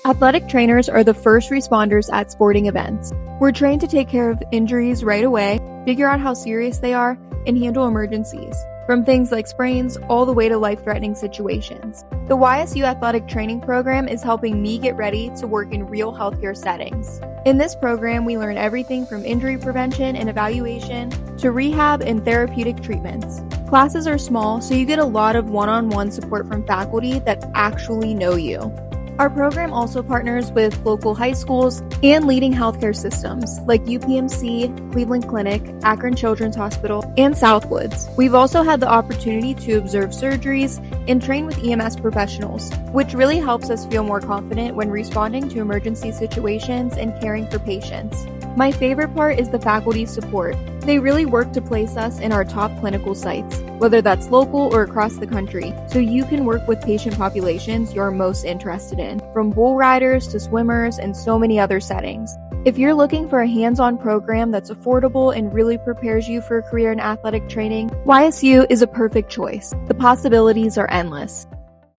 Athletic trainers are the first responders at sporting events. We're trained to take care of injuries right away, figure out how serious they are, and handle emergencies, from things like sprains all the way to life-threatening situations. The YSU Athletic Training Program is helping me get ready to work in real healthcare settings. In this program, we learn everything from injury prevention and evaluation to rehab and therapeutic treatments. Classes are small, so you get a lot of one-on-one support from faculty that actually know you. Our program also partners with local high schools and leading healthcare systems like UPMC, Cleveland Clinic, Akron Children's Hospital, and Southwoods. We've also had the opportunity to observe surgeries and train with EMS professionals, which really helps us feel more confident when responding to emergency situations and caring for patients. My favorite part is the faculty support. They really work to place us in our top clinical sites, whether that's local or across the country, so you can work with patient populations you're most interested in, from bull riders to swimmers and so many other settings. If you're looking for a hands-on program that's affordable and really prepares you for a career in athletic training, YSU is a perfect choice. The possibilities are endless.